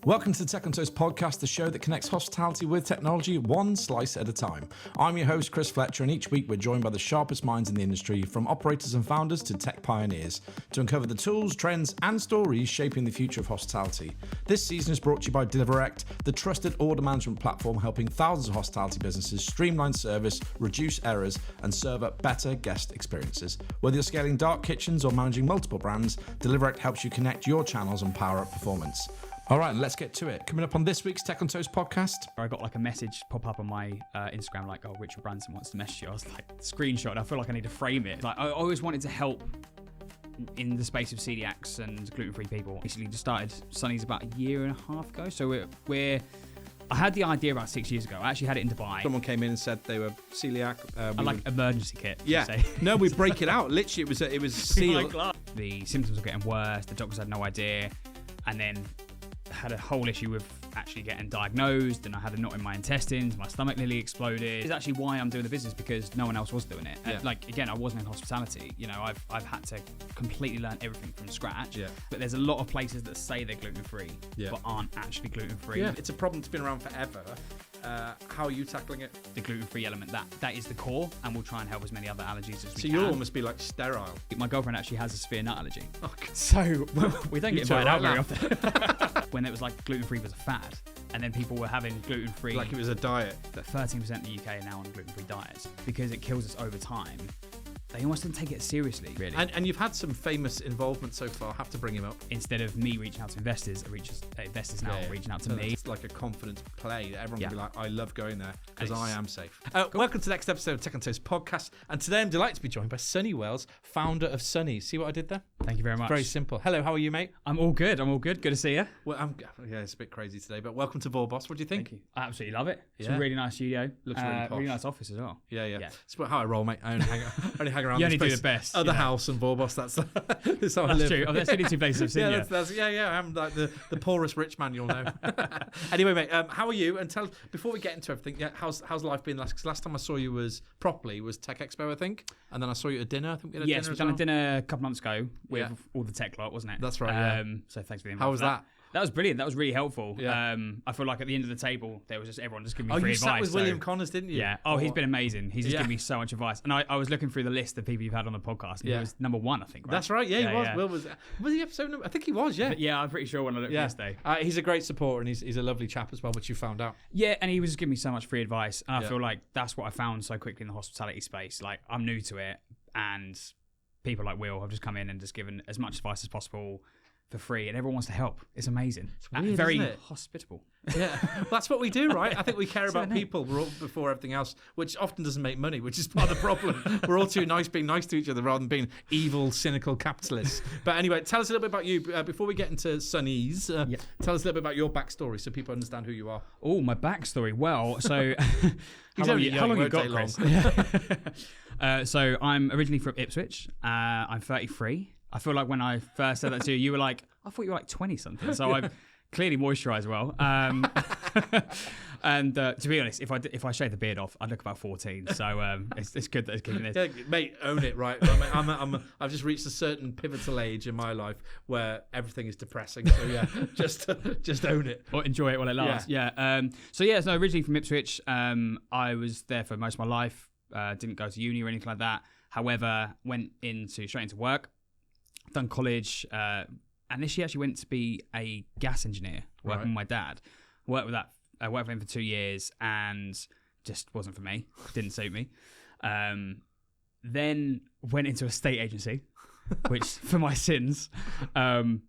Welcome to the Tech on Toast podcast, the show that connects hospitality with technology one slice at a time. I'm your host, Chris Fletcher, and each week we're joined by the sharpest minds in the industry, from operators and founders to tech pioneers, to uncover the tools, trends, and stories shaping the future of hospitality. This season is brought to you by DeliverEct, the trusted order management platform helping thousands of hospitality businesses streamline service, reduce errors, and serve up better guest experiences. Whether you're scaling dark kitchens or managing multiple brands, DeliverEct helps you connect your channels and power up performance. All right, let's get to it. Coming up on this week's Tech on Toast podcast. I got like a message pop up on my Instagram like, oh, Richard Branson wants to message you. I was like, screenshot. I feel like I need to frame it. Like, I always wanted to help in the space of coeliacs and gluten-free people. Basically just started Sonny's about a year and a half ago. So I had the idea about 6 years ago. I actually had it in Dubai. Someone came in and said they were celiac. Emergency kit. Yeah. No, we break it out. Literally, it was sealed. The symptoms were getting worse. The doctors had no idea. And then had a whole issue with actually getting diagnosed, and I had a knot in my intestines, my stomach nearly exploded. It's actually why I'm doing the business, because no one else was doing it. Yeah. Like, again, I wasn't in hospitality. You know, I've had to completely learn everything from scratch. Yeah. But there's a lot of places that say they're gluten-free, but aren't actually gluten-free. Yeah, it's a problem that's been around forever. How are you tackling it? The gluten-free element, that is the core, and we'll try and help as many other allergies as we can. So you'll almost be like sterile. My girlfriend actually has a severe nut allergy. Oh, God. So we don't get invited out very laugh. often. When it was like gluten-free was a fad, and then people were having gluten-free. Like it was a diet. But 13% of the UK are now on gluten-free diets because it kills us over time. They almost didn't take it seriously, really. And you've had some famous involvement so far. I have to bring him up. Instead of me reaching out to investors, investors now reaching out to me. It's like a confidence play. Everyone can be like, I love going there because And I am safe. Welcome to the next episode of Tech on Toast podcast. And today I'm delighted to be joined by Sonny Wells, founder of Sonny. See what I did there? Thank you very much. Very simple. Hello, how are you, mate? I'm all good. Good to see you. Well, it's a bit crazy today, but welcome to Vorboss. What do you think? Thank you. I absolutely love it. It's Yeah. a really nice studio. Looks really posh. Really nice office as well. Yeah. Yeah. It's how I roll, mate. I only hang around You this only do place. the best. Other house and Vorboss. That's how I That's live. true. Oh, that's the only two places I've seen you. I'm like the poorest rich man you'll know. Anyway, mate, how are you? And tell before we get into everything, how's life been? Because last time I saw you was Tech Expo, I think, and then I saw you at dinner. I think we had a dinner. Yes, we've done a dinner a couple months ago with all the tech lot, wasn't it? That's right. Yeah. So thanks for the invite. How was that? That was brilliant. That was really helpful. Yeah. I feel like at the end of the table, there was just everyone just giving me Oh, free you advice. sat with William Connors, didn't you? Yeah. Oh, he's been amazing. He's just given me so much advice. And I was looking through the list of people you've had on the podcast, and he was number one, I think. Right? That's right. Yeah, he was. Will was he episode number? I think he was. Yeah. But yeah, I'm pretty sure when I looked yesterday. He's a great supporter, and he's a lovely chap as well, which you found out. Yeah, and he was just giving me so much free advice, and I feel like that's what I found so quickly in the hospitality space. Like, I'm new to it, and people like Will have just come in and just given as much advice as possible for free, and everyone wants to help. It's amazing. It's weird, very isn't it? hospitable. Yeah, well, that's what we do, right? I think we care about people before everything else, which often doesn't make money, which is part of the problem. We're all too nice, being nice to each other rather than being evil, cynical capitalists. But anyway, tell us a little bit about you. Before we get into Sonny's, tell us a little bit about your backstory so people understand who you are. Oh, my backstory. Well, so how long only you won't got, take Chris? So I'm originally from Ipswich. I'm 33. I feel like when I first said that to you, you were like, I thought you were like 20 something. So I've clearly moisturised well. And to be honest, if I shave the beard off, I'd look about 14. So it's good that it's keeping this. Yeah, mate, own it, right? I've just reached a certain pivotal age in my life where everything is depressing. So yeah, just own it. Or enjoy it while it lasts. Yeah. So originally from Ipswich. I was there for most of my life. Didn't go to uni or anything like that. However, went straight into work. Done college. Initially actually went to be a gas engineer working with my dad. Worked with him for 2 years and just wasn't for me. Didn't suit me. Then went into a state agency, which for my sins. And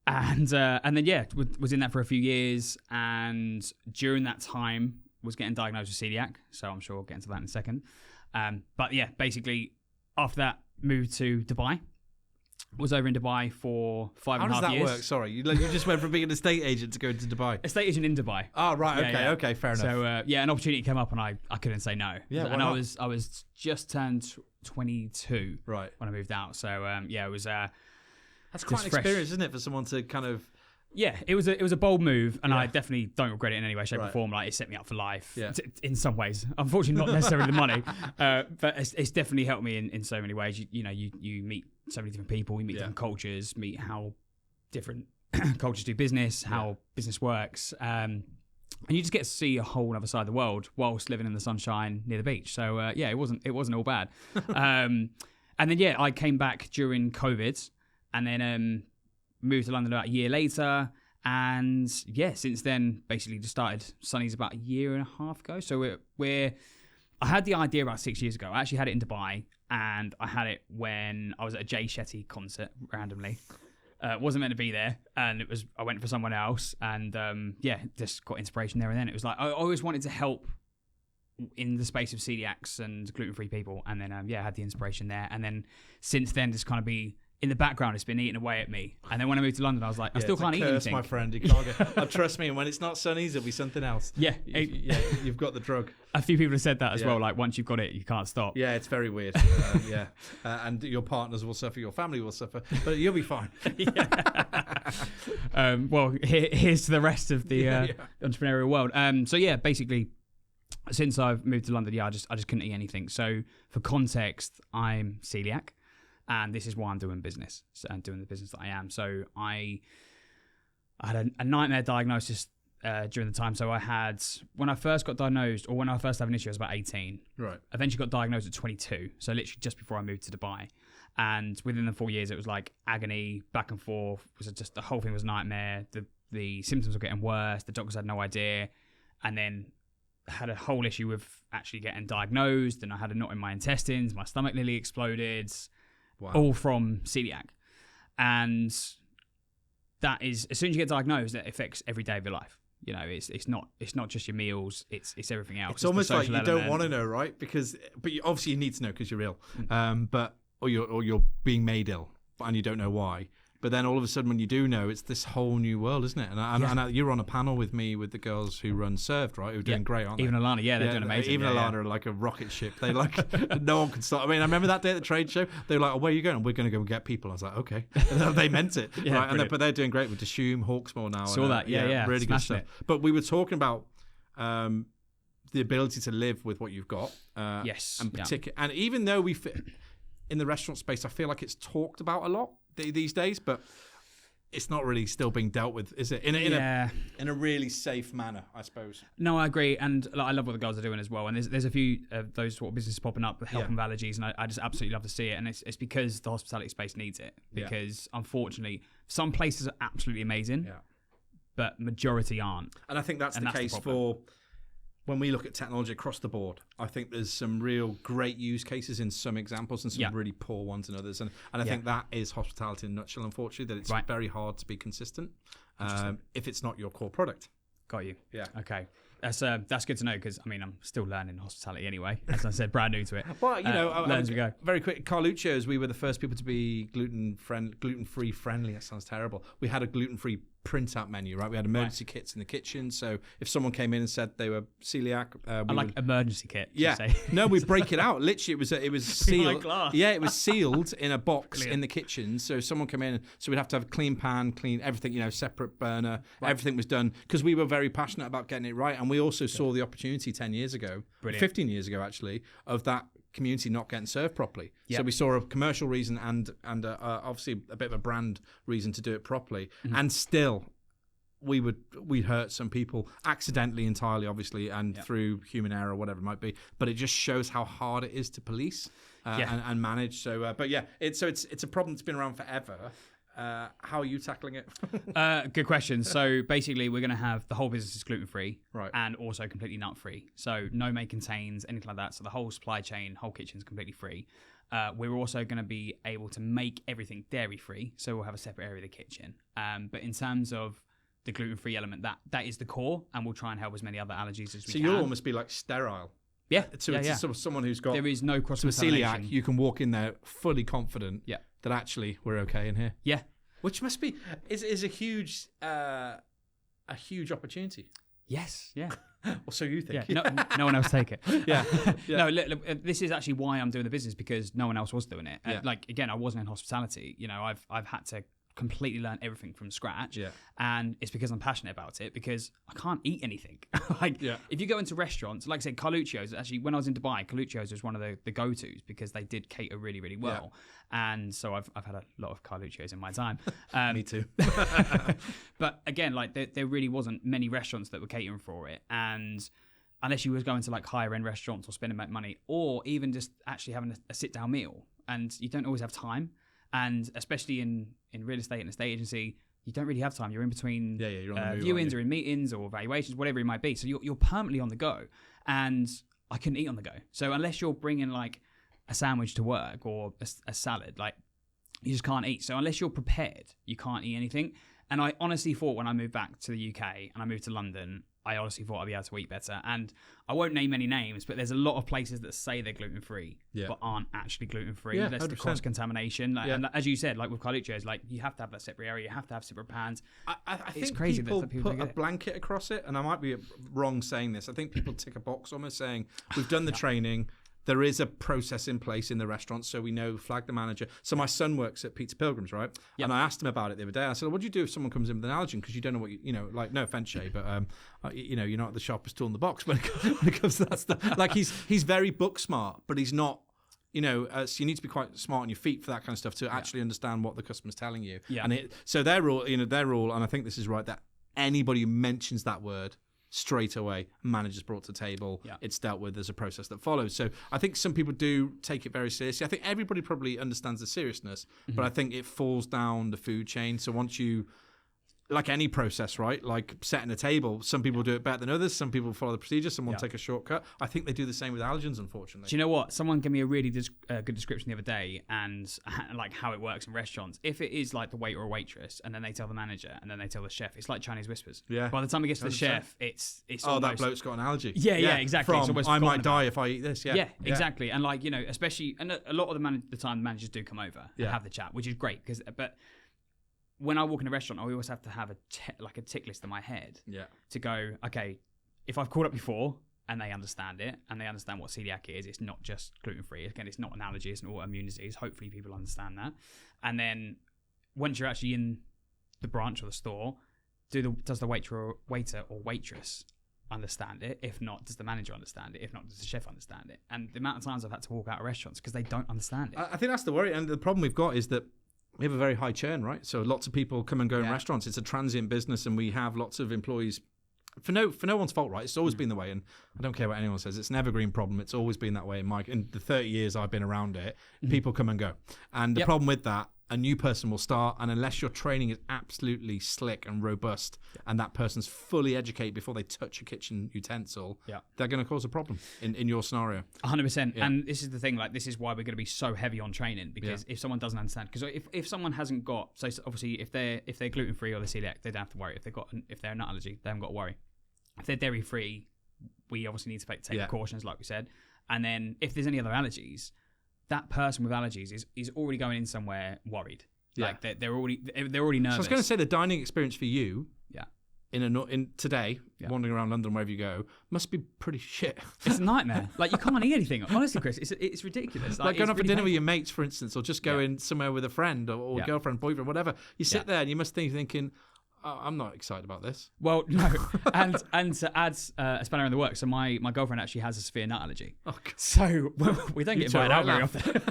then was in that for a few years. And during that time was getting diagnosed with celiac. So I'm sure we'll get into that in a second. But yeah, basically after that moved to Dubai. Was over in Dubai for 5.5 years. How does that work? Sorry, you just went from being an estate agent to going to Dubai. Estate agent in Dubai. Oh, right. Okay, fair enough. So an opportunity came up and I couldn't say no. Yeah, and I was just turned 22 when I moved out. So it was. That's quite an experience, isn't it, for someone to kind of. Yeah, it was a bold move, and I definitely don't regret it in any way, shape, or form. Like, it set me up for life in some ways. Unfortunately, not necessarily the money, but it's definitely helped me in so many ways. You meet so many different people, you meet different cultures, meet how different cultures do business, how business works. And you just get to see a whole other side of the world whilst living in the sunshine near the beach. So it wasn't all bad. And then I came back during COVID, and then moved to London about a year later. And since then, basically just started Sonny's about a year and a half ago. So I had the idea about 6 years ago. I actually had it in Dubai, and I had it when I was at a Jay Shetty concert randomly. Wasn't meant to be there, and I went for someone else, and just got inspiration there and then. It was like I always wanted to help in the space of celiacs and gluten-free people, and then I had the inspiration there, and then since then just kind of be in the background, it's been eating away at me. And then when I moved to London, I was like, I still can't eat anything. My friend, you can't get. Trust me, when it's not Sonny's, it'll be something else. Yeah, you've got the drug. A few people have said that as well. Like once you've got it, you can't stop. Yeah, it's very weird. And your partners will suffer, your family will suffer, but you'll be fine. Well, here's to the rest of the entrepreneurial world. Basically, since I've moved to London, I just couldn't eat anything. So for context, I'm celiac. And this is why I'm doing business and doing the business that I am. So I had a nightmare diagnosis during the time. So when I first got diagnosed, or when I first had an issue, I was about 18. Right. Eventually got diagnosed at 22. So literally just before I moved to Dubai. And within the 4 years, it was like agony, back and forth. The whole thing was a nightmare. The symptoms were getting worse. The doctors had no idea. And then had a whole issue with actually getting diagnosed. And I had a knot in my intestines. My stomach nearly exploded. Wow. All from celiac. And that is, as soon as you get diagnosed, it affects every day of your life. You know, it's not just your meals, it's everything else. It's almost like you don't want to know, right? But obviously you need to know because you're ill, or you're being made ill, and you don't know why. But then all of a sudden, when you do know, it's this whole new world, isn't it? And you were on a panel with me with the girls who run Served, right? Who are doing great, aren't they? Even Alana, they're doing amazing. Even Alana are like a rocket ship. They no one can stop. I mean, I remember that day at the trade show. They were like, "Oh, where are you going?" "We're going to go and get people." I was like, "Okay." They meant it, right? But they're doing great with Dishoom, Hawksmoor now. Saw that, really good stuff. But we were talking about the ability to live with what you've got. And even though we fit in the restaurant space, I feel like it's talked about a lot these days, but it's not really still being dealt with, is it? In a really safe manner, I suppose. No, I agree, and I love what the guys are doing as well. And there's a few of those sort of businesses popping up with help and allergies, and I just absolutely love to see it. And it's because the hospitality space needs it. Because unfortunately, some places are absolutely amazing, but majority aren't. And I think that's the case for when we look at technology across the board. I think there's some real great use cases in some examples and some really poor ones in others. And I think that is hospitality in a nutshell, unfortunately, that it's very hard to be consistent if it's not your core product. Got you. Yeah. Okay. That's good to know because, I mean, I'm still learning hospitality anyway. As I said, brand new to it. Well, learn as we go. Very quick, Carluccio's, we were the first people to be gluten-free friendly. That sounds terrible. We had a gluten-free print-out menu, right? We had emergency kits in the kitchen. So if someone came in and said they were celiac, emergency kit. No, we break it out. Literally, it was sealed. Glass. Yeah, it was sealed in a box in the kitchen. So if someone came in, so we'd have to have a clean pan, clean everything, separate burner. Right. Everything was done because we were very passionate about getting it right. And we also saw the opportunity 10 years ago, 15 years ago actually, of that community not getting served properly. Yep. So we saw a commercial reason and obviously a bit of a brand reason to do it properly. Mm-hmm. And still, we hurt some people accidentally, entirely, obviously, and through human error, whatever it might be. But it just shows how hard it is to police and manage. So, it's a problem that's been around forever. How are you tackling it? Good question. So basically, we're going to have the whole business is gluten-free, right, and also completely nut-free. So no may contains, anything like that. So the whole supply chain, whole kitchen is completely free. We're also going to be able to make everything dairy-free. So we'll have a separate area of the kitchen. But in terms of the gluten-free element, that is the core, and we'll try and help as many other allergies as we can. So you'll almost be like sterile. Yeah. So it's sort of someone who's got... There is no cross-contamination. So a celiac, you can walk in there fully confident that actually we're okay in here. Yeah. Which must be is a huge opportunity. Yes, yeah. Well, so you think? Yeah. No one else take it. Yeah. No, look, this is actually why I'm doing the business, because no one else was doing it. Like again, I wasn't in hospitality. I've had to completely learn everything from scratch. Yeah. And it's because I'm passionate about it, because I can't eat anything. If you go into restaurants, like I said, Carluccio's, actually, when I was in Dubai, Carluccio's was one of the go-tos because they did cater really, really well. And so I've had a lot of Carluccio's in my time. Me too. But again, like there really wasn't many restaurants that were catering for it. And unless you was going to like higher end restaurants or spending money, or even just actually having a sit down meal, and you don't always have time. And especially in real estate and estate agency, you don't really have time. You're in between you're on the move, viewings or in meetings or valuations, whatever it might be. So you're permanently on the go. And I couldn't eat on the go. So unless you're bringing like a sandwich to work or a salad, like you just can't eat. So unless you're prepared, you can't eat anything. And I honestly thought when I moved back to the UK and I moved to London, I honestly thought I'd be able to eat better. And I won't name any names, but there's a lot of places that say they're gluten-free, but aren't actually gluten-free. Yeah, that's 100%. The cross-contamination. And as you said, like with Carluccio's, like you have to have that separate area, you have to have separate pans. I think crazy people put a blanket across it, and I might be wrong saying this. I think people tick a box almost saying, we've done the training, there is a process in place in the restaurant, so we know, flag the manager. So my son works at Pizza Pilgrims, right? Yep. And I asked him about it the other day. I said, what do you do if someone comes in with an allergen? Because you don't know what like, no offense, Shay, but you're not the sharpest tool in the box when it comes to that stuff. Like he's very book smart, but he's not. So you need to be quite smart on your feet for that kind of stuff to actually understand what the customer's telling you. Yeah. And so they're all, and I think this is right, that anybody who mentions that word straight away, managers brought to the table, it's dealt with, there's a process that follows. So I think some people do take it very seriously. I think everybody probably understands the seriousness, but I think it falls down the food chain. So once you, like any process, right? Like setting a table, some people do it better than others. Some people follow the procedure. Someone take a shortcut. I think they do the same with allergens, unfortunately. Do you know what? Someone gave me a really good description the other day, and like how it works in restaurants. If it is like the waiter or waitress, and then they tell the manager, and then they tell the chef, it's like Chinese whispers. Yeah. By the time it gets to the chef, it's almost, that bloke's got an allergy. Yeah, exactly. I might die if I eat this. Yeah, exactly. And like especially, and a lot of the time, the managers do come over and have the chat, which is great but when I walk in a restaurant, I always have to have a tick list in my head to go, okay, if I've called up before and they understand it and they understand what celiac is, it's not just gluten-free. Again, it's not an allergy, it's an autoimmune disease. Hopefully people understand that. And then once you're actually in the branch or the store, does the waiter or waitress understand it? If not, does the manager understand it? If not, does the chef understand it? And the amount of times I've had to walk out of restaurants because they don't understand it. I think that's the worry. And the problem we've got is that we have a very high churn, right? So lots of people come and go in restaurants. It's a transient business, and we have lots of employees for no one's fault, right? It's always been the way, and I don't care what anyone says. It's an evergreen problem. It's always been that way. In the 30 years I've been around it, people come and go, and the problem with that, a new person will start, and unless your training is absolutely slick and robust, and that person's fully educated before they touch a kitchen utensil, they're going to cause a problem in your scenario. 100%. And this is the thing, like this is why we're going to be so heavy on training, because if someone doesn't understand, because if someone hasn't got, so obviously if they're gluten free or they're celiac, they don't have to worry. If they're a nut allergy, they haven't got to worry. If they're dairy free, we obviously need to take precautions, like we said. And then if there's any other allergies, that person with allergies is already going in somewhere worried. Like they're already nervous. So I was going to say the dining experience for you, in today, wandering around London wherever you go, must be pretty shit. It's a nightmare. Like you can't eat anything. Honestly, Chris, it's ridiculous. Like going out for dinner with your mates, for instance, or just going somewhere with a friend or girlfriend, boyfriend, whatever. You sit there and you must be thinking, oh, I'm not excited about this. Well, no. and to add a spanner in the works, so my girlfriend actually has a severe nut allergy. Oh, so we don't get invited out very often.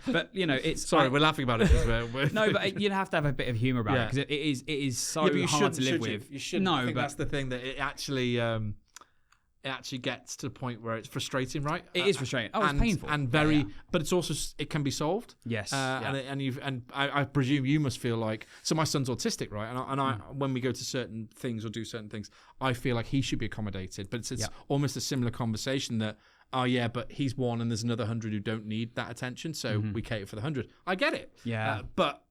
But it's sorry, we're laughing about it because we're no, but you have to have a bit of humour about it, because it is so hard to live with. You shouldn't. I think that's the thing, that it actually gets to the point where it's frustrating, right? It is frustrating. Oh, it's painful and very, but it's also it can be solved. Yes, and I presume you must feel like, so my son's autistic, right? And I when we go to certain things or do certain things, I feel like he should be accommodated, but it's almost a similar conversation that. Oh yeah, but he's one, and there's another 100 who don't need that attention, so we cater for the 100. I get it. Yeah, but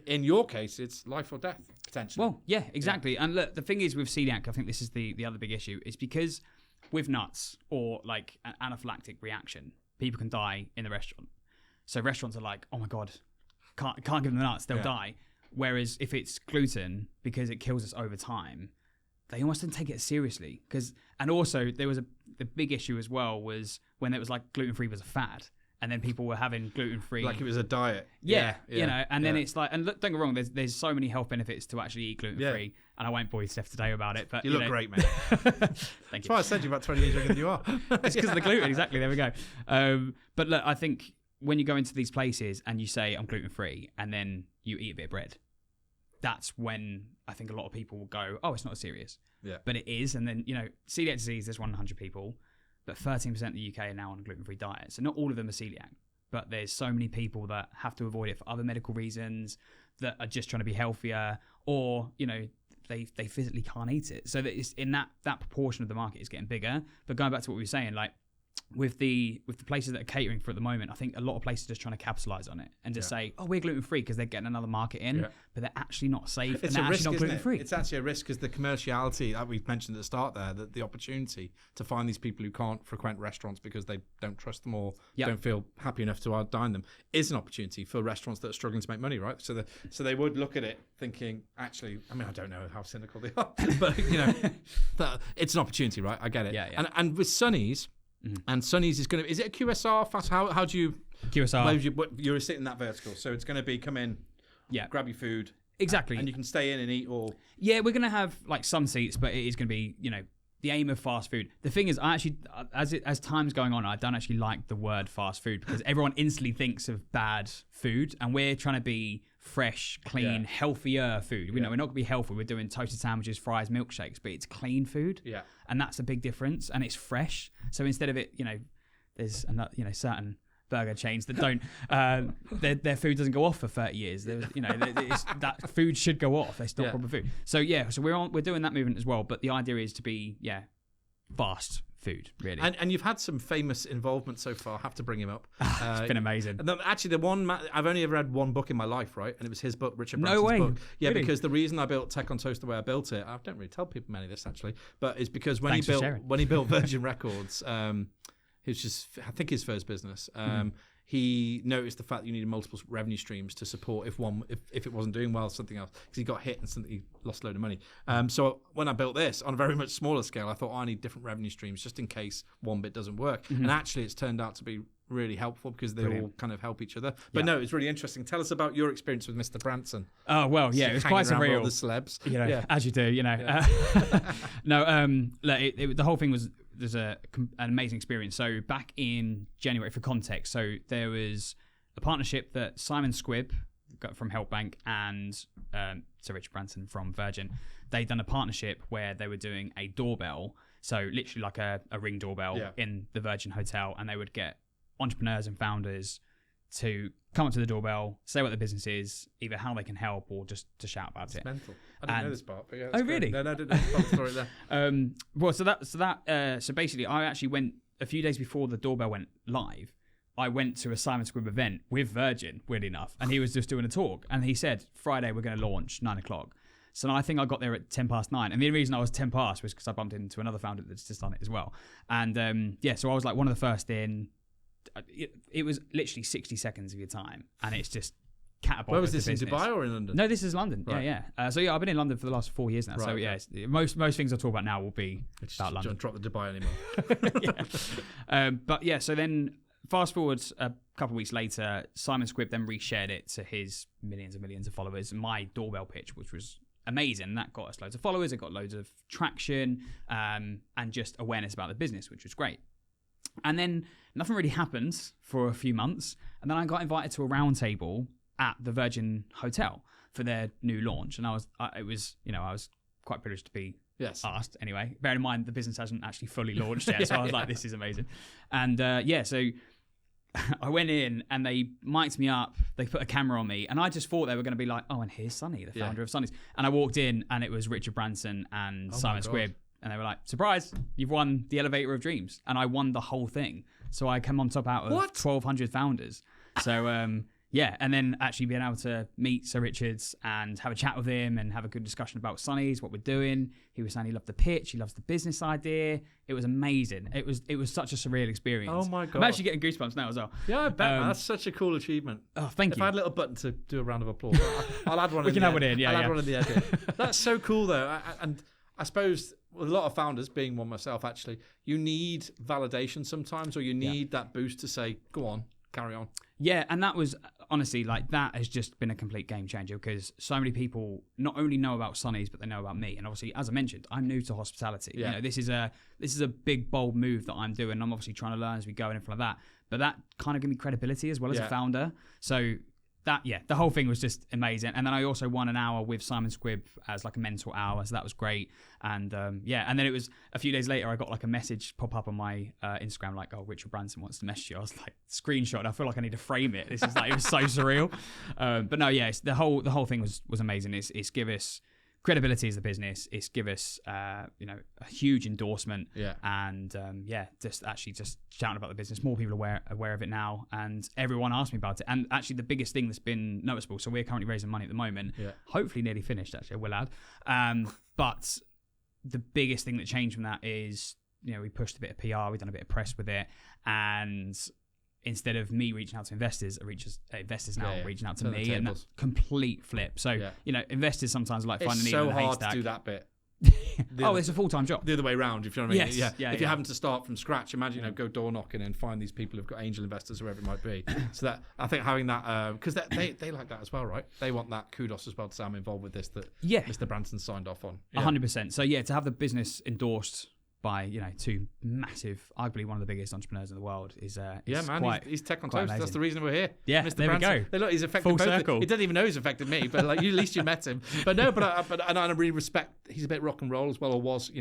in your case, it's life or death potentially. Well, yeah, exactly. Yeah. And look, the thing is with celiac, I think this is the other big issue, is because with nuts or like an anaphylactic reaction, people can die in the restaurant. So restaurants are like, oh my god, can't give them the nuts, they'll die. Whereas if it's gluten, because it kills us over time, they almost didn't take it seriously. And also there was the big issue as well was when it was like gluten-free was a fad. and then people were having gluten-free. Like it was a diet. Yeah. You know, and then it's like, and look, don't get me wrong, there's so many health benefits to actually eat gluten-free, and I won't bore you to death today about it, but you look great, mate. Thank you. That's why I said you about 20 years younger than you are. It's because of the gluten, exactly, there we go. But look, I think when you go into these places and you say, I'm gluten-free, and then you eat a bit of bread, that's when I think a lot of people will go, oh, it's not serious. Yeah. But it is, and then, you know, celiac disease, there's 100 people, but 13% of the UK are now on a gluten-free diet. So not all of them are celiac, but there's so many people that have to avoid it for other medical reasons, that are just trying to be healthier, or, you know, they physically can't eat it. So that it's in that proportion of the market is getting bigger. But going back to what we were saying, like with the places that are catering for at the moment, I think a lot of places are just trying to capitalize on it and just say, oh, we're gluten-free because they're getting another market in, but they're actually not safe. It's and a they're risk, actually not isn't gluten-free. It's actually a risk because the commerciality that we've mentioned at the start there, that the opportunity to find these people who can't frequent restaurants because they don't trust them or don't feel happy enough to dine them is an opportunity for restaurants that are struggling to make money, right? So they would look at it thinking, actually, I mean, I don't know how cynical they are, but you know, it's an opportunity, right? I get it. Yeah. And with Sonny's, and Sonny's is going to, is it a QSR fast? How do you QSR? You're sitting in that vertical, so it's going to be come in, grab your food, exactly, and you can stay in and eat. Or we're going to have like some seats, but it is going to be, you know, the aim of fast food. The thing is, I actually, as time's going on, I don't actually like the word fast food because everyone instantly thinks of bad food, and we're trying to be fresh, clean, healthier food. We know we're not going to be healthy. We're doing toasted sandwiches, fries, milkshakes, but it's clean food. Yeah. And that's a big difference, and it's fresh. So instead of it, you know, there's another, you know, certain burger chains that don't, their food doesn't go off for 30 years. There's, you know, that food should go off. It's not proper food. So so we're doing that movement as well. But the idea is to be fast food, really. And you've had some famous involvement so far. I have to bring him up. It's been amazing. Actually, the one I've only ever read one book in my life, right? And it was his book, Richard Branson's book. Yeah, really? Because the reason I built Tech on Toast the way I built it, I don't really tell people many of this actually, but it's because when he built Virgin Records, it was just, I think, his first business. He noticed the fact that you needed multiple revenue streams to support if it wasn't doing well, something else, because he got hit and he lost a load of money. So when I built this on a very much smaller scale, I thought, I need different revenue streams just in case one bit doesn't work. And actually, it's turned out to be really helpful because they all kind of help each other. But no, it's really interesting. Tell us about your experience with Mr. Branson. Oh, well, it was quite surreal. All the celebs. You know, as you do, you know. The whole thing was, there's an amazing experience. So back in January, for context, so there was a partnership that Simon Squibb got from Help Bank and Sir Richard Branson from Virgin, they'd done a partnership where they were doing a doorbell, so literally like a Ring doorbell in the Virgin Hotel, and they would get entrepreneurs and founders to come up to the doorbell, say what the business is, either how they can help or just to shout about it. Mental. I didn't know this part, but oh, really? No, I didn't know the story there. So basically, I actually went a few days before the doorbell went live. I went to a Simon Squibb event with Virgin, weirdly enough, and he was just doing a talk, and he said, Friday we're going to launch 9:00. So I think I got there at 9:10, and the reason I was 10 past was because I bumped into another founder that's just done it as well. And so I was like one of the first in. It was literally 60 seconds of your time, and it's just catabolic. Where was this, in Dubai or in London? No, this is London. Right. Yeah. I've been in London for the last 4 years now. Right, so okay. Most things I'll talk about now will be about London. Don't drop the Dubai anymore. But so then fast forward a couple of weeks later, Simon Squibb then reshared it to his millions and millions of followers. My doorbell pitch, which was amazing, that got us loads of followers. It got loads of traction and just awareness about the business, which was great. And then nothing really happened for a few months. And then I got invited to a roundtable at the Virgin Hotel for their new launch. And I was quite privileged to be asked anyway. Bear in mind, the business hasn't actually fully launched yet. So I was like, this is amazing. And so I went in and they mic'd me up. They put a camera on me. And I just thought they were going to be like, oh, and here's Sonny, the founder of Sonny's. And I walked in and it was Richard Branson and Simon Squibb. And they were like, surprise, you've won the Elevator of Dreams. And I won the whole thing. So I came on top out of 1,200 founders. So, and then actually being able to meet Sir Richards and have a chat with him and have a good discussion about Sonny's, what we're doing. He was saying he loved the pitch. He loves the business idea. It was amazing. It was such a surreal experience. Oh, my God. I'm actually getting goosebumps now as well. Yeah, I bet. That's such a cool achievement. Oh, thank you. If I had a little button to do a round of applause, I'll add one. We can have one in, I'll add one in the edit. That's so cool, though. And I suppose with a lot of founders, being one myself, actually, you need validation sometimes, or you need that boost to say, go on, carry on. Yeah, and that was honestly like that has just been a complete game changer because so many people not only know about Sonny's but they know about me. And obviously, as I mentioned, I'm new to hospitality. Yeah. You know, this is a big bold move that I'm doing. I'm obviously trying to learn as we go and everything like that. But that kind of gave me credibility as well as a founder. So the whole thing was just amazing. And then I also won an hour with Simon Squibb as like a mentor hour, so that was great. And and then it was a few days later I got like a message pop up on my Instagram like, oh, Richard Branson wants to message you. I was like, screenshot. I feel like I need to frame it. This is like, it was so surreal. But no, yeah, the whole thing was amazing. It's give us credibility as a business. It's give us a huge endorsement. And just shouting about the business. More people are aware of it now, and everyone asked me about it. And actually, the biggest thing that's been noticeable. So we're currently raising money at the moment. Hopefully, nearly finished. Actually, we'll add. But the biggest thing that changed from that is we pushed a bit of PR. We've done a bit of press with it, and instead of me reaching out to investors, investors now reaching out to me, and that's complete flip. So investors sometimes like finding a needle in a haystack. It's so hard to do that bit. It's a full-time job. The other way around, if you know what I mean. Yes. If you're having to start from scratch, imagine go door knocking and find these people who've got angel investors, whoever it might be. So that I think having that because they like that as well, right? They want that kudos as well to say I'm involved with this that Mr. Branson signed off on. 100%. So to have the business endorsed by two massive, arguably one of the biggest entrepreneurs in the world is he's tech on toast. That's the reason we're here. Mr. There Branson. We go. Look, he's affected full both. circle. He doesn't even know he's affected me, but like at least you met him. But no, but I really respect. He's a bit rock and roll as well, or was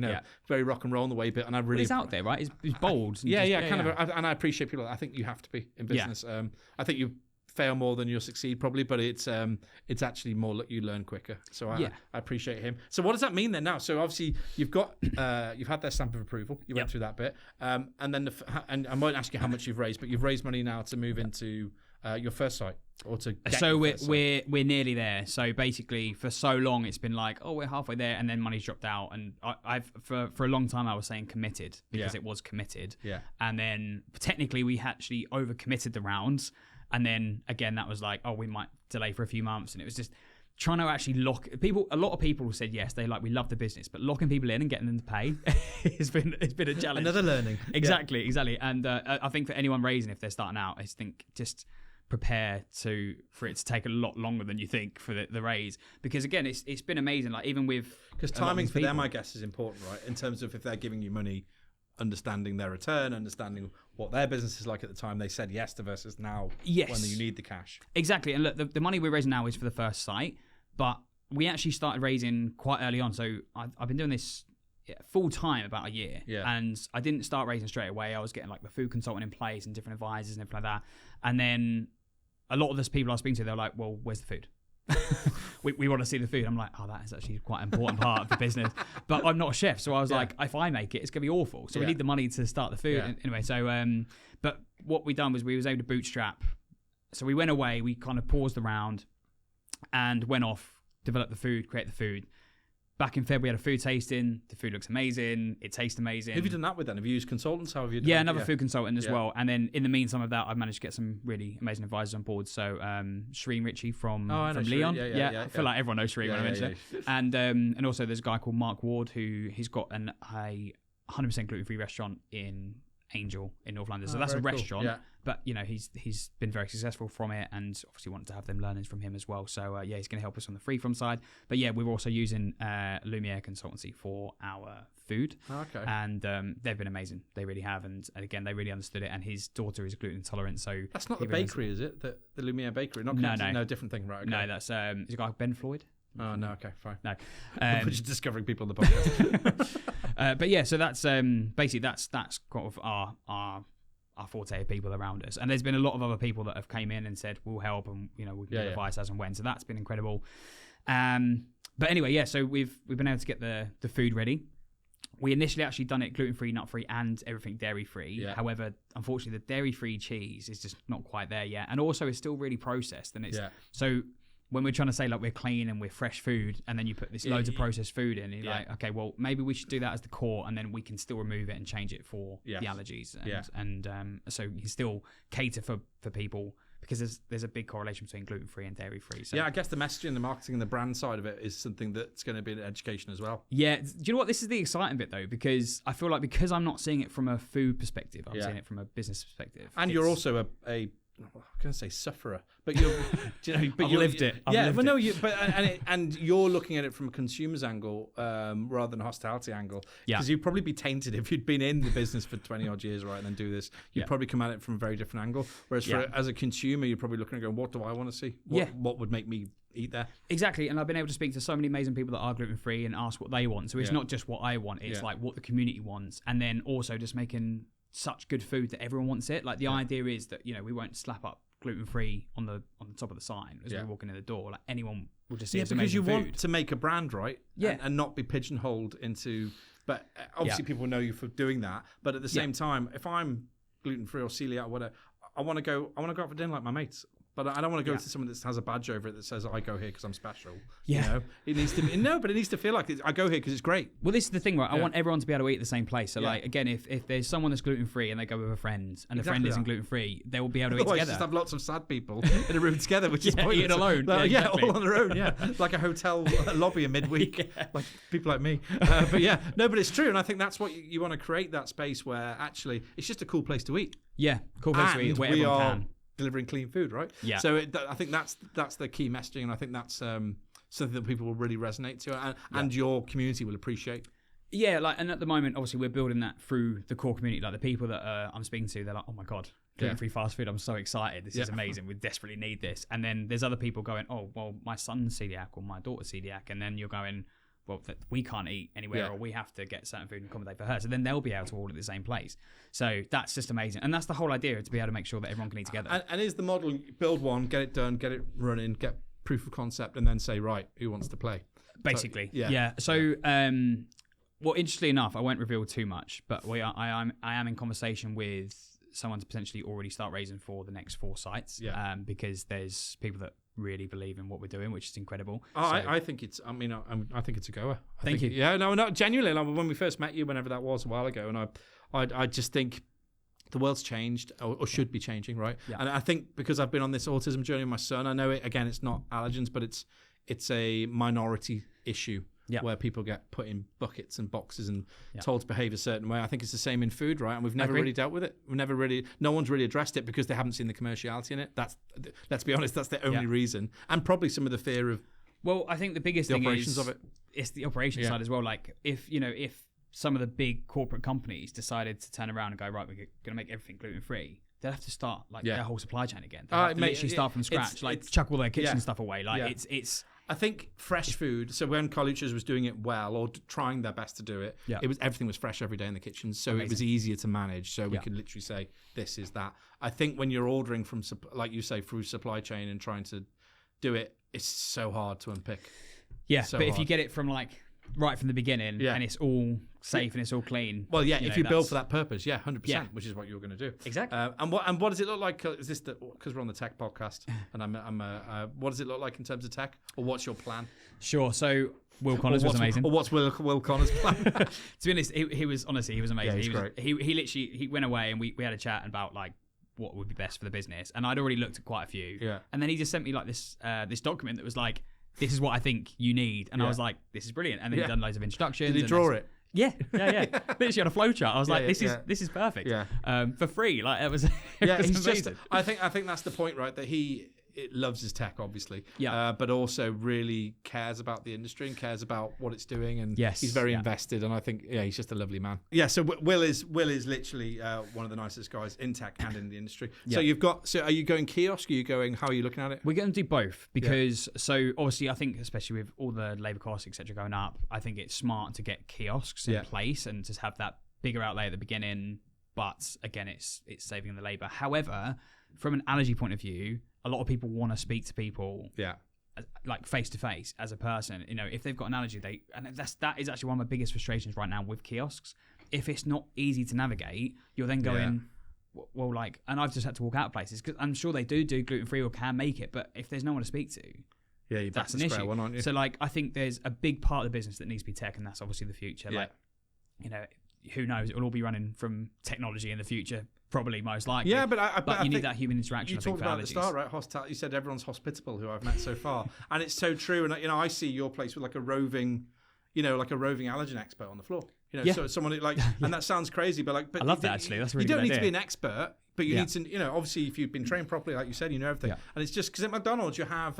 very rock and roll in the way. But and I really he's out there, right? He's bold. And I appreciate people. I think you have to be in business. I think you fail more than you'll succeed probably, but it's actually more you learn quicker. So I appreciate him. So what does that mean then now? So obviously you've had their stamp of approval. You went through that bit, and then and I won't ask you how much you've raised, but you've raised money now to move into your first site or to. So we're nearly there. So basically, for so long it's been like, oh, we're halfway there, and then money's dropped out. And I've for a long time I was saying committed because it was committed. And then technically we actually overcommitted the rounds. And then again, that was like, oh, we might delay for a few months. And it was just trying to actually lock people. A lot of people said yes, we love the business, but locking people in and getting them to pay it's been a challenge. Another learning. Exactly. And I think for anyone raising, if they're starting out, I think just prepare for it to take a lot longer than you think for the raise, because again, it's been amazing. Like even with because timing for them, I guess, is important, right? In terms of if they're giving you money, understanding their return, understanding what their business is like at the time they said yes to versus now when you need the cash. Exactly. And look, the money we're raising now is for the first site, but we actually started raising quite early on. So I've been doing this full time about a year, and I didn't start raising straight away. I was getting like the food consultant in place and different advisors and everything like that. And then a lot of those people I was speaking to, they're like, well, where's the food? we want to see the food. I'm like, oh, that is actually quite an important part of the business, but I'm not a chef, so I was like, if I make it, it's gonna be awful, so we need the money to start the food. Anyway, so but what we done was we was able to bootstrap. So we went away, we kind of paused the round and went off, developed the food, create the food. Back in February, we had a food tasting. The food looks amazing. It tastes amazing. Who have you done that with then? Have you used consultants? How have you done another food consultant as well. And then in the meantime of that, I've managed to get some really amazing advisors on board. So Shereen Ritchie from Leon. I feel like everyone knows Shereen when I mention it. And also there's a guy called Mark Ward he's got a 100% gluten-free restaurant in Angel in North London. So that's a restaurant. Cool. But he's been very successful from it, and obviously wanted to have them learnings from him as well. So he's going to help us on the free from side. But we're also using Lumiere Consultancy for our food. Okay. And they've been amazing. They really have, and again they really understood it. And his daughter is gluten intolerant, so that's not the bakery, is it? The Lumiere bakery? Not no, different thing, right? Okay. No, that's there's a guy Ben Floyd. Oh no, okay, fine. No, we're just discovering people on the podcast. But so that's basically that's kind of our forte of people around us, and there's been a lot of other people that have came in and said we'll help, and we can give advice as and when. So that's been incredible. But anyway, so we've been able to get the food ready. We initially actually done it gluten-free, nut-free, and everything dairy-free. Yeah. However, unfortunately, the dairy-free cheese is just not quite there yet, and also it's still really processed, and it's so. When we're trying to say like we're clean and we're fresh food, and then you put this loads of processed food in, and you're like, okay, well maybe we should do that as the core, and then we can still remove it and change it for the allergies, and so you can still cater for people, because there's a big correlation between gluten-free and dairy-free. So. Yeah, I guess the messaging, the marketing, and the brand side of it is something that's going to be an education as well. Yeah, do you know what? This is the exciting bit though, because I feel like because I'm not seeing it from a food perspective, I'm seeing it from a business perspective. And you're also a I'm going to say sufferer, but you're, I've lived it. And you're looking at it from a consumer's angle rather than a hospitality angle, because you'd probably be tainted if you'd been in the business for 20 odd years, right, and then do this. You'd probably come at it from a very different angle. Whereas as a consumer, you're probably looking and going, what do I want to see? What would make me eat there? Exactly. And I've been able to speak to so many amazing people that are gluten-free and ask what they want. So it's not just what I want, it's like what the community wants, and then also just making such good food that everyone wants it. Like the idea is that, we won't slap up gluten-free on the top of the sign as we're walking in the door. Like anyone will just see it's because you food. want to make a brand, right? And not be pigeonholed into, but obviously people know you for doing that, but at the same time, if I'm gluten-free or celiac or whatever, I want to go out for dinner like my mates. But I don't want to go to someone that has a badge over it that says, I go here because I'm special. It needs to be, but it needs to feel like I go here because it's great. Well, this is the thing, right? I want everyone to be able to eat at the same place. So, like, again, if there's someone that's gluten-free and they go with a friend and the friend isn't gluten-free, they will be able to eat together. Just have lots of sad people in a room together, which is pointless. Eating alone. All on their own, like a hotel lobby in midweek, like people like me. But it's true. And I think that's what you want to create, that space where actually it's just a cool place to eat. Yeah, cool place to eat where everyone can. Delivering clean food, right? Yeah. So I think that's the key messaging, and I think that's something that people will really resonate to, and your community will appreciate. Yeah, and at the moment, obviously, we're building that through the core community. Like the people that I'm speaking to, they're like, "Oh my god, gluten-free fast food! I'm so excited! This is amazing! We desperately need this." And then there's other people going, "Oh, well, my son's celiac or my daughter's celiac," and then you're going, well, we can't eat anywhere, or we have to get certain food and accommodate for her. So then they'll be able to all at the same place. So that's just amazing. And that's the whole idea, to be able to make sure that everyone can eat together. And is the model, build one, get it done, get it running, get proof of concept, and then say, right, who wants to play? Basically, So, well, interestingly enough, I won't reveal too much, but I am in conversation with someone to potentially already start raising for the next 4 sites, because there's people that really believe in what we're doing, which is incredible. I think it's. I think it's a goer. Thank you. Yeah, no, genuinely. Like when we first met you, whenever that was a while ago, and I just think the world's changed, or should be changing, right? Yeah. And I think because I've been on this autism journey with my son, I know it. Again, it's not allergens, but it's a minority issue. Where people get put in buckets and boxes and told to behave a certain way. I think it's the same in food, right? And we've never really dealt with it. No one's really addressed it because they haven't seen the commerciality in it. Let's be honest, that's the only reason. And probably some of the fear of I think the biggest thing operations is of it. It's the operations side as well. Like if some of the big corporate companies decided to turn around and go, right, we're going to make everything gluten-free, they'd have to start their whole supply chain again. They have to literally start from scratch, chuck all their kitchen stuff away. It's I think fresh food. So when Coeliacs was doing it well, or trying their best to do it, everything was fresh every day in the kitchen. So it was easier to manage. So we could literally say, this is that. I think when you're ordering from, like you say, through supply chain and trying to do it, it's so hard to unpick. Yeah, so but if you get it from right from the beginning, and it's all safe and it's all clean. Well, if you build for that purpose, 100%, which is what you're going to do. Exactly. And what does it look like? Is this because we're on the tech podcast, and what does it look like in terms of tech, or what's your plan? Sure. So Will Connors was amazing. Or what's Will Connors' plan? To be honest, he was amazing. Yeah, he's great. He literally went away and we had a chat about what would be best for the business, and I'd already looked at quite a few. Yeah. And then he just sent me this document that was like, this is what I think you need. And I was like, this is brilliant. And then he'd done loads of instructions. Did he draw it? Yeah. Literally on a flowchart. I was like, this is perfect. Yeah. For free. It was, he's amazing. I think that's the point, right? That it loves his tech, obviously. Yeah. But also really cares about the industry and cares about what it's doing. And he's very invested. And I think, he's just a lovely man. Yeah. So Will is literally one of the nicest guys in tech and in the industry. Yeah. So are you going kiosk? How are you looking at it? We're going to do both because, so obviously I think, especially with all the labor costs, et cetera, going up, I think it's smart to get kiosks in place and just have that bigger outlay at the beginning. But again, it's saving the labor. However, from an allergy point of view, a lot of people want to speak to people, face to face as a person. If they've got an allergy, that is actually one of my biggest frustrations right now with kiosks. If it's not easy to navigate, you're then going, and I've just had to walk out of places because I'm sure they do gluten-free or can make it, but if there's no one to speak to, that's an issue. One, aren't you? So I think there's a big part of the business that needs to be tech, and that's obviously the future. Who knows? It will all be running from technology in the future. Probably most likely. Yeah, but you need that human interaction. You talked about at the start, right? Hospitality. You said everyone's hospitable who I've met so far, and it's so true. And I see your place with a roving, like a roving allergen expert on the floor. So someone like, and that sounds crazy, but I love that actually. That's really you don't good need idea. to be an expert, but you need to, obviously if you've been trained properly, like you said, everything. Yeah. And it's just because at McDonald's you have,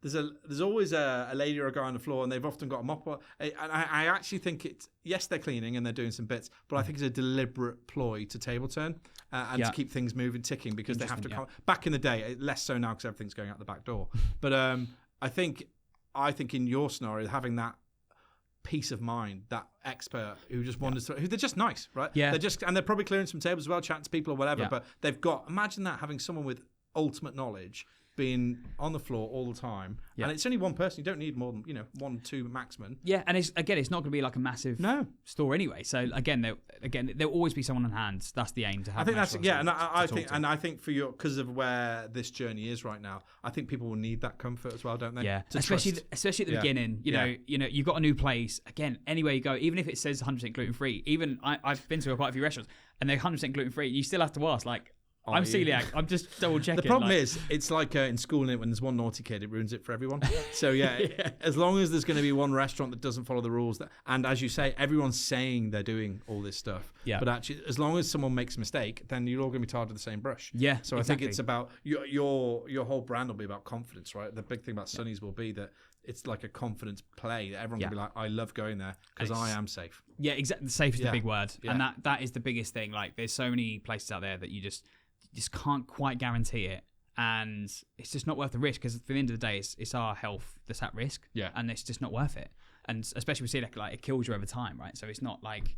there's always a lady or a guy on the floor, and they've often got a mop. And I actually think yes, they're cleaning and they're doing some bits, but I think it's a deliberate ploy to table turn and to keep things moving, ticking, because they have to. Back in the day, less so now because everything's going out the back door. But I think in your scenario, having that peace of mind, that expert who just wanders through, they're just nice, right? Yeah. They're probably clearing some tables as well, chatting to people or whatever. Yeah. But they've got, imagine that, having someone with ultimate knowledge being on the floor all the time, and it's only one person. You don't need more than 1, 2 maximum. Yeah, and it's not going to be like a massive store anyway. So there'll always be someone on hand. That's the aim to have. I think that's and I think for because of where this journey is right now, I think people will need that comfort as well, don't they? Yeah, especially at the beginning. You've got a new place. Again, anywhere you go, even if it says 100% gluten free, even I've been to quite a few restaurants and they're 100% gluten free. You still have to ask like. I'm celiac. I'm just double checking. The problem is, it's like in school, when there's one naughty kid, it ruins it for everyone. So as long as there's going to be one restaurant that doesn't follow the rules, and as you say, everyone's saying they're doing all this stuff. Yeah. But actually, as long as someone makes a mistake, then you're all going to be tarred with the same brush. Yeah. So I think it's about your whole brand will be about confidence, right? The big thing about Sonny's will be that it's like a confidence play. That everyone can be like, I love going there because I am safe. Yeah, exactly. Safe is the big word, and that is the biggest thing. Like, there's so many places out there that you just can't quite guarantee it, and it's just not worth the risk, because at the end of the day it's our health that's at risk, and it's just not worth it. And especially we see like it kills you over time, right? So it's not like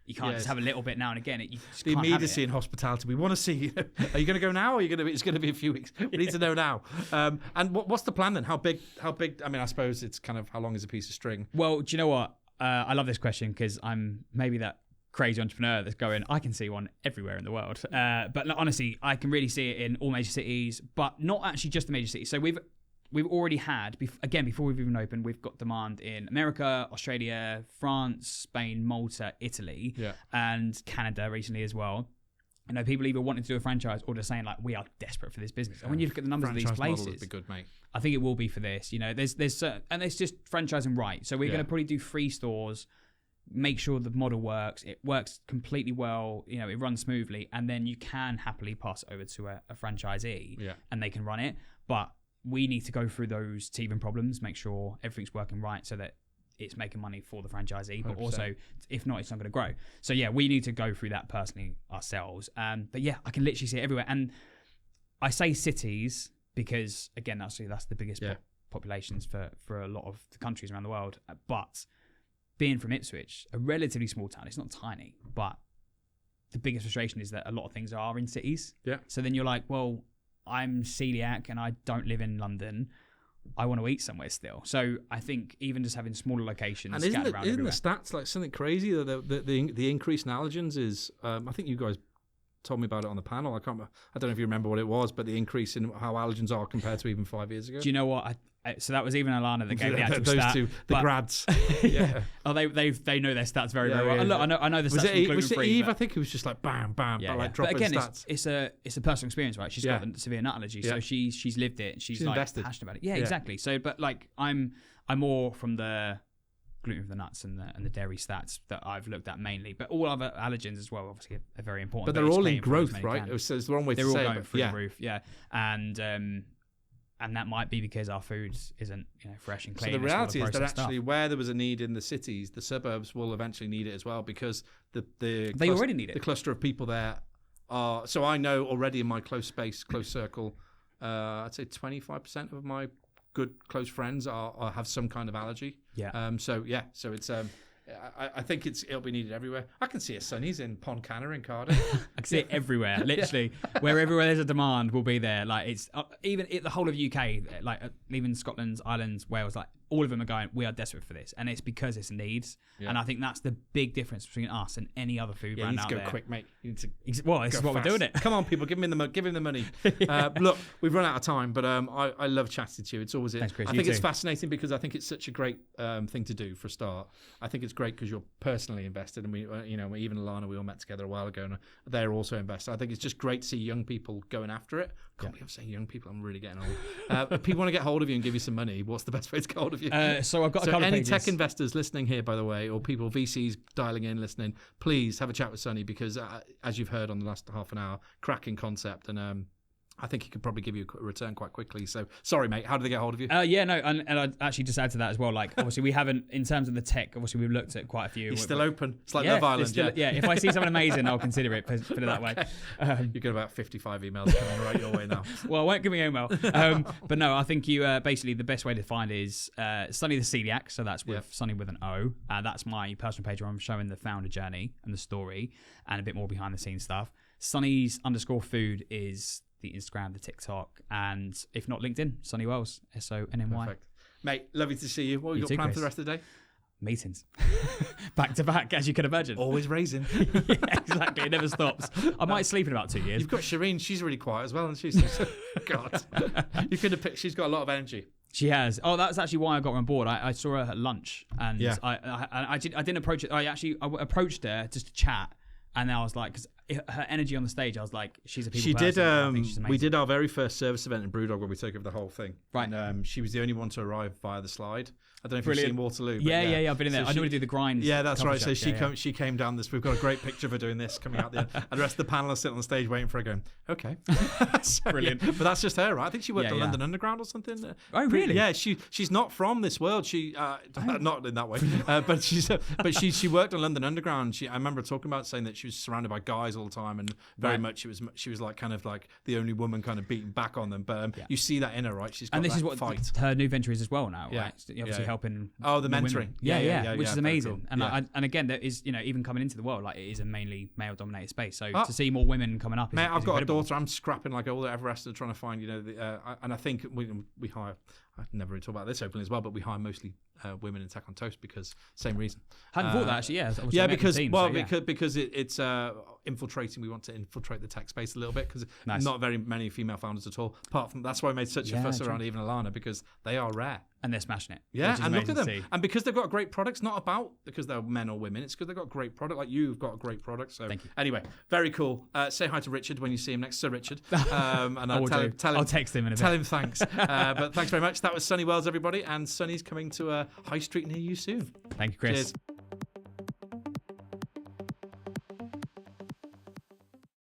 you can't just have a little bit now and again. You just the can't immediacy in hospitality. We want to see. Are you going to go now, or it's going to be a few weeks? We need to know now. And what's the plan then? How big? I mean, I suppose it's kind of how long is a piece of string? Well, do you know what? I love this question because I'm maybe that crazy entrepreneur that's going, I can see one everywhere in the world. But honestly, I can really see it in all major cities, but not actually just the major cities. So we've already had, before we've even opened, we've got demand in America, Australia, France, Spain, Malta, Italy, and Canada recently as well. People either wanting to do a franchise or just saying like, we are desperate for this business. And when you look at the numbers of these places, would be good, mate. I think it will be for this. There's and it's just franchising right. So we're going to probably do 3 stores. Make sure the model works. It works completely well. It runs smoothly, and then you can happily pass it over to a franchisee, and they can run it. But we need to go through those teething problems, make sure everything's working right, so that it's making money for the franchisee. But 100%. Also, if not, it's not going to grow. So we need to go through that personally ourselves. But I can literally see it everywhere. And I say cities because again, that's the biggest populations for a lot of the countries around the world. But being from Ipswich, a relatively small town, it's not tiny, but the biggest frustration is that a lot of things are in cities. Yeah. So then you're like, well, I'm celiac and I don't live in London. I want to eat somewhere still. So I think even just having smaller locations scattered around everywhere. Isn't the stats like something crazy? The increase in allergens is, I think you guys told me about it on the panel. I don't know if you remember what it was, but the increase in how allergens are compared to even 5 years ago. Do you know what? So that was even Alana that gave the actual those stat. Two, the grads. Oh, they know their stats very well. Look, I know the stats. Was it Eve? I think it was just like bam, bam, dropping again, stats. It's a personal experience, right? She's got a severe nut allergy, so she's lived it. She's like invested. Passionate about it. Yeah, exactly. So, but like I'm more from the gluten for the nuts and the dairy stats that I've looked at mainly, but all other allergens as well, obviously, are very important. But they're all in growth, right? So it's the wrong way to say it. They're all going through the roof, and that might be because our food isn't fresh and clean. So the reality is that actually where there was a need in the cities, the suburbs will eventually need it as well, because they already need it. The cluster of people there are. So I know already in my close circle, I'd say 25% of my good close friends have some kind of allergy. Yeah. So it's I think it'll be needed everywhere. I can see a Sonny's in Pontcanna in Cardiff. I can see it everywhere. Literally, wherever there's a demand, will be there. Like it's even the whole of UK, like even Scotland, Ireland, Wales, like all of them are going, we are desperate for this, and it's because it's needs. Yeah. And I think that's the big difference between us and any other food brand out there. You need to go quick, mate. You need to. Well, this is what we're doing it. Come on, people, give him the money. Look, we've run out of time, but I love chatting to you. It's always. Thanks, Chris. I think it's fascinating because I think it's such a great thing to do for a start. I think it's great because you're personally invested, and we even Alana, we all met together a while ago, and they're also invested. I think it's just great to see young people going after it. Can't believe I'm saying young people. I'm really getting old. If people want to get hold of you and give you some money, what's the best way to get hold of you? hold of you? So I've got a So couple of any pages. tech investors listening here, by the way, or people, VCs dialing in, listening, please have a chat with Sonny because, as you've heard on the last half an hour, cracking concept, and I think he could probably give you a return quite quickly. So, sorry, mate. How did they get hold of you? And I'd actually just add to that as well. Like, obviously, we haven't, in terms of the tech, obviously, we've looked at quite a few. He's still open. It's like Love Island. If I see something amazing, I'll consider it, put it that way. You get about 55 emails coming right your way now. Well, I won't give me an email. But no, I think you basically the best way to find is Sonny the Celiac. So that's with Sonny with an O. That's my personal page where I'm showing the founder journey and the story and a bit more behind the scenes stuff. Sonny's _food is the Instagram, the TikTok, and if not LinkedIn, Sonny Wells, SONNY. Perfect. Mate, lovely to see you. What have you got planned for the rest of the day? Meetings. Back to back, as you can imagine. Always raising. Yeah, exactly. It never stops. I might sleep in about 2 years. You've got Shireen. She's really quiet as well, and she's God. You could have picked. She's got a lot of energy. She has. Oh, that's actually why I got her on board. I saw her at lunch, and I didn't approach it. I approached her just to chat, and then I was like, because her energy on the stage, I was like, she's a people person. I think she's amazing. We did our very first service event in Brewdog where we took over the whole thing. Right. And she was the only one to arrive via the slide. I don't know if you've seen Waterloo. But yeah. I've been in there. I normally do the grinds. Yeah, that's right. So she came down this. We've got a great picture of her doing this coming out there. And the rest of the panelists sit on the stage waiting for her going, okay. So, brilliant. Yeah. But that's just her, right? I think she worked at London Underground or something. Oh, really? Yeah, she's not from this world. She not in that way. But she worked on London Underground. I remember talking about saying that she was surrounded by guys all the time and very much she was like kind of like the only woman kind of beating back on them. But you see that in her, right? She's got and this that is what fight. Her new venture is as well now, right? Obviously helping. Oh, the mentoring. Women. Yeah, which is amazing. Cool. And again, there is, even coming into the world, like it is a mainly male-dominated space. So to see more women coming up, mate, I've got incredible. a daughter. I'm scrapping like all the Everest trying to find, and I think we hire. I never really talk about this openly as well, but we hire mostly women in Tech on Toast because same reason. Hadn't thought that actually. Because team, because it's infiltrating. We want to infiltrate the tech space a little bit because not very many female founders at all. Apart from that's why I made such a fuss around even Alana because they are rare. And they're smashing it. Yeah, and look at them. And because they've got a great product, it's not about because they're men or women. It's because they've got a great product. Like you've got a great product. So thank you. Anyway, very cool. Say hi to Richard when you see him next, Sir Richard. And I'll tell him. I'll text him in a bit. Tell him thanks. But thanks very much. That was Sonny Wells, everybody. And Sonny's coming to a high street near you soon. Thank you, Chris. Cheers.